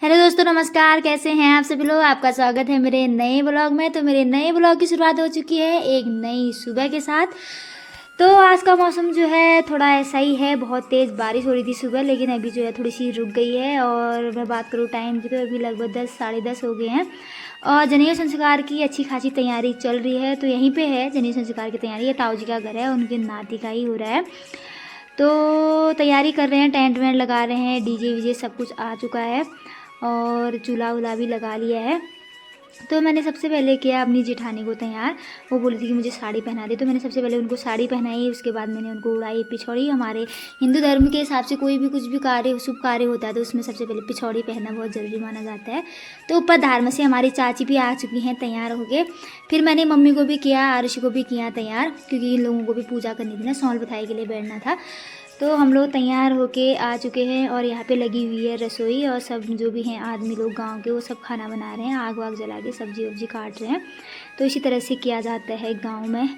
Hello दोस्तों, नमस्कार। कैसे हैं आप सभी लोग। आपका स्वागत है मेरे नए ब्लॉग में। तो मेरे नए ब्लॉग की शुरुआत हो चुकी है एक नई सुबह के साथ। तो आज का मौसम जो है थोड़ा ऐसा ही है, बहुत तेज़ बारिश हो रही थी सुबह, लेकिन अभी जो है थोड़ी सी रुक गई है। और मैं बात करूँ टाइम की तो अभी लगभग 10 साढ़े 10 हो गए हैं और जनेऊ संस्कार की अच्छी खासी तैयारी चल रही है। तो यहीं पे है जनेऊ संस्कार की तैयारी। ये ताऊ जी का घर है, उनके नाती का ही हो रहा है। तो तैयारी कर रहे हैं, टेंट वेंट लगा रहे हैं, डीजे वीजे सब कुछ आ चुका है और चूल्हा वूल्हा भी लगा लिया है। तो मैंने सबसे पहले किया अपनी जेठानी को तैयार। वो बोली थी कि मुझे साड़ी पहना दे, तो मैंने सबसे पहले उनको साड़ी पहनाई। उसके बाद मैंने उनको उड़ाई पिछौड़ी। हमारे हिंदू धर्म के हिसाब से कोई भी कुछ भी कार्य शुभ कार्य होता है तो उसमें सबसे पहले पिछौड़ी पहनना बहुत ज़रूरी माना जाता है। तो ऊपर धार में से हमारी चाची भी आ चुकी हैं तैयार होके। फिर मैंने मम्मी को भी किया, आरुषि को भी किया तैयार, क्योंकि इन लोगों को भी पूजा करनी थी ना, सौंल बधाई के लिए बैठना था। तो हम लोग तैयार होके आ चुके हैं और यहाँ पे लगी हुई है रसोई। और सब जो भी हैं आदमी लोग गांव के, वो सब खाना बना रहे हैं, आग वाग जला के सब्जी वब्जी काट रहे हैं। तो इसी तरह से किया जाता है गांव में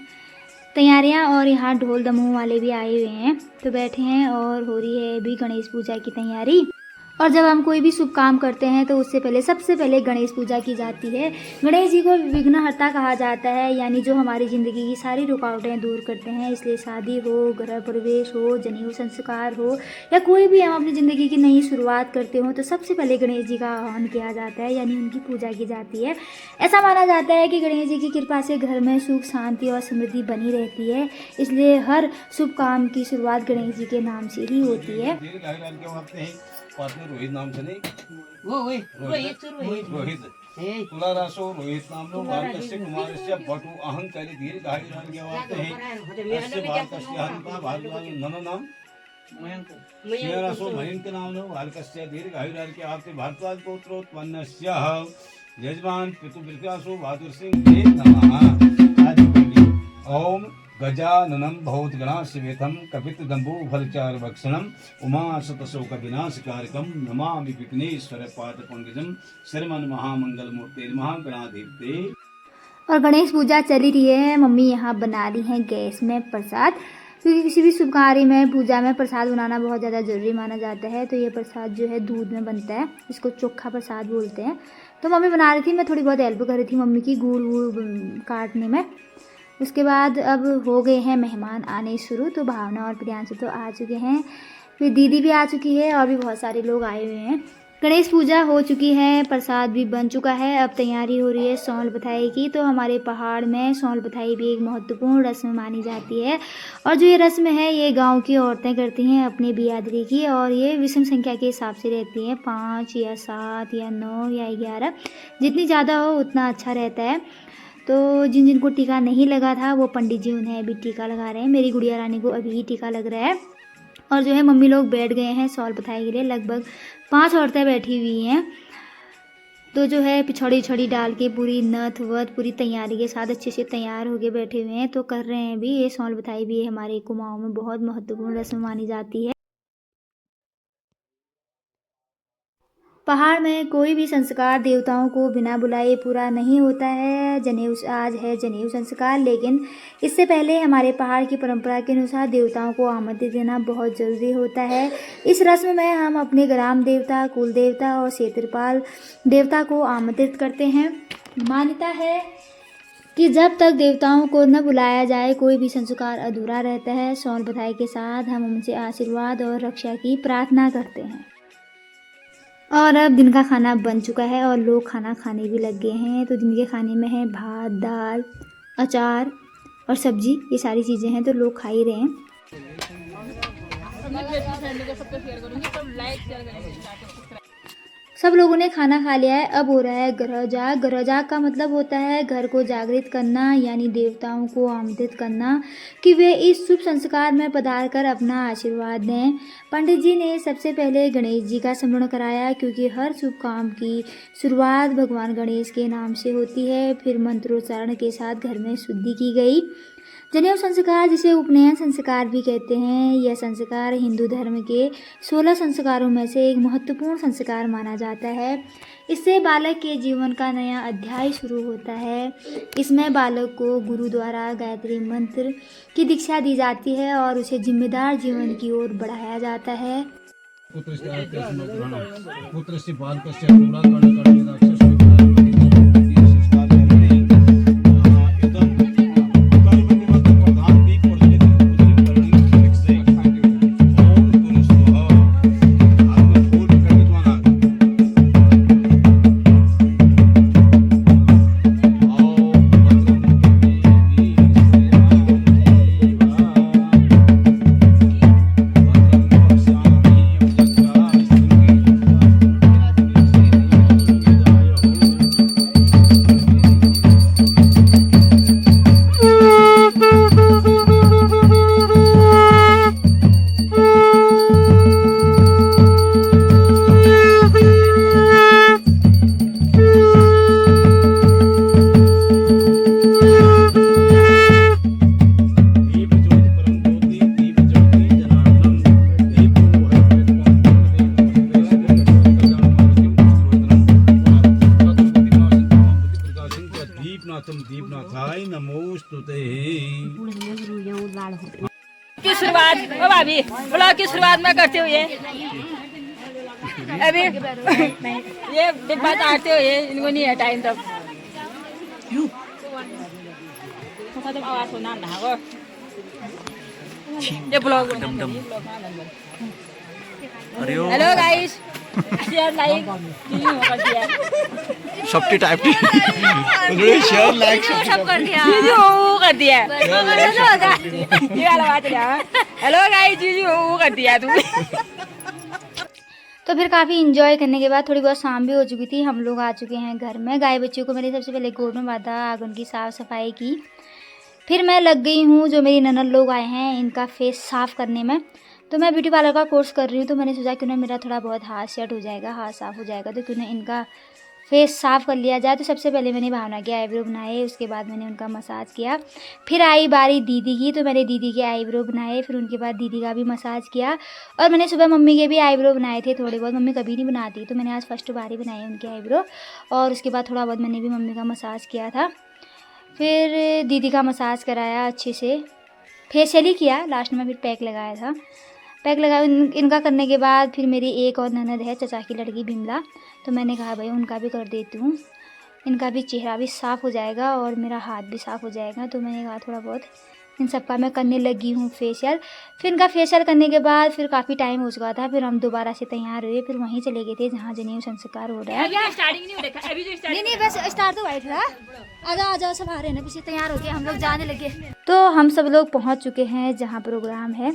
तैयारियां। और यहाँ ढोल दमोह वाले भी आए हुए हैं, तो बैठे हैं और हो रही है अभी गणेश पूजा की तैयारी। और जब हम कोई भी शुभ काम करते हैं तो उससे पहले सबसे पहले गणेश पूजा की जाती है। गणेश जी को विघ्नहर्ता कहा जाता है, यानी जो हमारी ज़िंदगी की सारी रुकावटें दूर करते हैं। इसलिए शादी हो, गृह प्रवेश हो, जनेऊ संस्कार हो, या कोई भी हम अपनी ज़िंदगी की नई शुरुआत करते हो, तो सबसे पहले गणेश जी का आह्वान किया जाता है, यानी उनकी पूजा की जाती है। ऐसा माना जाता है कि गणेश जी की कृपा से घर में सुख शांति और समृद्धि बनी रहती है। इसलिए हर शुभ काम की शुरुआत गणेश जी के नाम से ही होती है। पार्टनर रोहित नाम से नहीं वो रोहित तुला रासो रोहित नाम लो बालकस्य कुमारस्य बटु अहं कलि धीर गाहि रन के वास्ते हैं अस्य बालकस्य हंता भारद्वाज नन नाम मयंक रासो मयंक नाम लो बालकस्य धीर गाहि रन के वास्ते भारद्वाज पुत्रोत्पन्नस्य यजमान पितृव्रतासो बहादुर सिंह ते नमः। ओम गजाननं भवद्गणाश्वेतं कपितदम्बो फलचारुभक्षणं उमासुतशोक विनाशकारकं नमामि विघ्नेश्वर पादपंकजं श्रीमन् महामंगलमूर्ते नमः गणाधिपते। और गणेश पूजा चली रही है। मम्मी यहाँ बना रही हैं गैस में प्रसाद, क्योंकि किसी भी शुभ कार्य में पूजा में प्रसाद बनाना बहुत ज़्यादा ज़रूरी माना जाता है। तो ये प्रसाद जो है दूध में बनता है, इसको चोखा प्रसाद बोलते हैं। तो मम्मी बना रही थी, मैं थोड़ी बहुत हेल्प कर रही थी मम्मी की गुड़ वुड़ काटने में। उसके बाद अब हो गए हैं मेहमान आने शुरू। तो भावना और प्रियांशु तो आ चुके हैं, फिर दीदी भी आ चुकी है और भी बहुत सारे लोग आए हुए हैं। गणेश पूजा हो चुकी है, प्रसाद भी बन चुका है। अब तैयारी हो रही है सौंल बधाई की। तो हमारे पहाड़ में सौंल बधाई भी एक महत्वपूर्ण रस्म मानी जाती है। और जो ये रस्म है ये गांव की औरतें करती हैं अपनी बिरादरी की। और ये विषम संख्या के हिसाब से रहती है, 5 या 7 या 9 या 11, जितनी ज़्यादा हो उतना अच्छा रहता है। तो जिन जिनको टीका नहीं लगा था वो पंडित जी उन्हें अभी टीका लगा रहे हैं। मेरी गुड़िया रानी को अभी टीका लग रहा है। और जो है मम्मी लोग बैठ गए हैं सौंल बधाई के लिए। लगभग 5 औरतें बैठी हुई हैं। तो जो है पिछौड़ी छड़ी डाल के पूरी नथ वथ पूरी तैयारी के साथ अच्छे से तैयार होके बैठे हुए हैं। तो कर रहे हैं भी ये सौंल बधाई भी हमारे कुमाऊं में बहुत महत्वपूर्ण रस्म मानी जाती है। पहाड़ में कोई भी संस्कार देवताओं को बिना बुलाए पूरा नहीं होता है। जनेऊ आज है जनेऊ संस्कार, लेकिन इससे पहले हमारे पहाड़ की परंपरा के अनुसार देवताओं को आमंत्रित देना बहुत ज़रूरी होता है। इस रस्म में हम अपने ग्राम देवता, कुल देवता और क्षेत्रपाल देवता को आमंत्रित करते हैं। मान्यता है कि जब तक देवताओं को न बुलाया जाए कोई भी संस्कार अधूरा रहता है। सौंल बधाई के साथ हम उनसे आशीर्वाद और रक्षा की प्रार्थना करते हैं। और अब दिन का खाना बन चुका है और लोग खाना खाने भी लग गए हैं। तो दिन के खाने में है भात, दाल, अचार और सब्जी, ये सारी चीज़ें हैं। तो लोग खा ही रहे हैं। सब लोगों ने खाना खा लिया है। अब हो रहा है ग्रह जाग। ग्रह जाग का मतलब होता है घर को जागृत करना, यानी देवताओं को आमंत्रित करना कि वे इस शुभ संस्कार में पधार कर अपना आशीर्वाद दें। पंडित जी ने सबसे पहले गणेश जी का स्मरण कराया, क्योंकि हर शुभ काम की शुरुआत भगवान गणेश के नाम से होती है। फिर मंत्रोच्चारण के साथ घर में शुद्धि की गई। जनेऊ संस्कार, जिसे उपनयन संस्कार भी कहते हैं, यह संस्कार हिंदू धर्म के 16 संस्कारों में से एक महत्वपूर्ण संस्कार माना जाता है। इससे बालक के जीवन का नया अध्याय शुरू होता है। इसमें बालक को गुरु द्वारा गायत्री मंत्र की दीक्षा दी जाती है और उसे जिम्मेदार जीवन की ओर बढ़ाया जाता है। पुत्रस्य बालकस्य क्रीडाकरणकरणेनाक्षस्य दीपनाथाय नमोस्तुते। की शुरुआत ओ भाभी ब्लॉग की शुरुआत में करते हुए अभी ये डिब्बा काटते हुए इनको नहीं है टाइम तब आवाज सुना ना वो ये blog hello guys share like कर दिया सबटी टाइप की शेयर लाइक सब कर दिया जीजी ओ कर दिया ये वाला बात है हेलो गाइस जीजी ओ कर दिया तूने तो फिर काफ़ी इंजॉय करने के बाद थोड़ी बहुत शाम भी हो चुकी थी। हम लोग आ चुके हैं घर में। गाय बच्चियों को मैंने सबसे पहले गोद में बांधा, आग उनकी साफ़ सफाई की। फिर मैं लग गई हूँ जो मेरी ननद लोग आए हैं इनका फेस साफ़ करने में। तो मैं ब्यूटी पार्लर का कोर्स कर रही हूँ, तो मैंने सोचा क्यों ना मेरा थोड़ा बहुत हाथ सेट हो जाएगा, हाथ साफ़ हो जाएगा, तो क्यों ना इनका फेस साफ़ कर लिया जाए। तो सबसे पहले मैंने भावना के आईब्रो बनाए, उसके बाद मैंने उनका मसाज किया। फिर आई बारी दीदी की, तो मैंने दीदी के आईब्रो बनाए, फिर उनके बाद दीदी का भी मसाज किया। और मैंने सुबह मम्मी के भी आईब्रो बनाए थे थोड़े बहुत, मम्मी कभी नहीं बनाती, तो मैंने आज फर्स्ट बार ही बनाए उनके आईब्रो। और उसके बाद थोड़ा बहुत मैंने भी मम्मी का मसाज किया था। फिर दीदी का मसाज कराया अच्छे से, फेशियल ही किया लास्ट में, फिर पैक लगाया था। पैक लगा इनका करने के बाद फिर मेरी एक और ननद है चचा की लड़की बिमला, तो मैंने कहा भाई उनका भी कर देती हूँ, इनका भी चेहरा भी साफ़ हो जाएगा और मेरा हाथ भी साफ़ हो जाएगा। तो मैंने कहा थोड़ा बहुत इन सब का मैं करने लगी हूँ फेशियल। फिर इनका फेशियल करने के बाद फिर काफ़ी टाइम हो चुका था, फिर हम दोबारा से तैयार हुए, फिर वहीं चले गए थे जहाँ जनेऊ संस्कार हो रहा है। स्टार्टिंग नहीं हो रखा अभी जो नहीं बस स्टार्ट तो हुआ था। आ जाओ सब आ रहे हैं ना, पीछे तैयार हो गए, हम लोग जाने लगे। तो हम सब लोग पहुँच चुके हैं जहाँ प्रोग्राम है।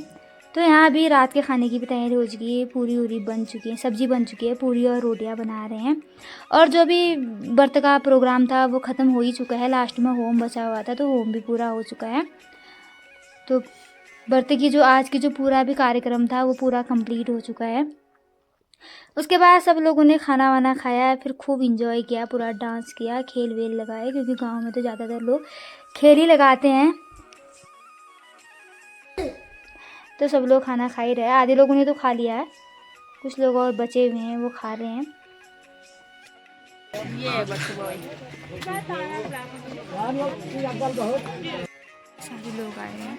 तो यहाँ भी रात के खाने की भी तैयारी हो चुकी है, पूरी उरी बन चुकी है, सब्जी बन चुकी है, पूरी और रोटियाँ बना रहे हैं। और जो भी व्रत का प्रोग्राम था वो ख़त्म हो ही चुका है, लास्ट में होम बचा हुआ था, तो होम भी पूरा हो चुका है। तो व्रत की जो आज की जो पूरा भी कार्यक्रम था वो पूरा कंप्लीट हो चुका है। उसके बाद सब लोगों ने खाना वाना खाया, फिर खूब इंजॉय किया, पूरा डांस किया, खेल वेल लगाए, क्योंकि गाँव में तो ज़्यादातर लोग खेल ही लगाते हैं। तो सब लोग खाना खा ही रहे हैं, आधे लोगों ने तो खा लिया है, कुछ लोग और बचे हुए हैं वो खा रहे हैं। सभी लोग आए हैं।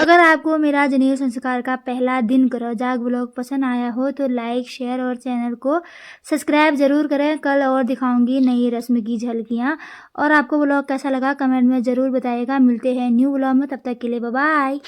अगर आपको मेरा जनेऊ संस्कार का पहला दिन करो जाग व्लॉग पसंद आया हो तो लाइक शेयर और चैनल को सब्सक्राइब जरूर करें। कल और दिखाऊंगी नई रस्म की झलकियाँ। और आपको व्लॉग कैसा लगा कमेंट में ज़रूर बताइएगा। मिलते हैं न्यू व्लॉग में, तब तक के लिए बाय बाय।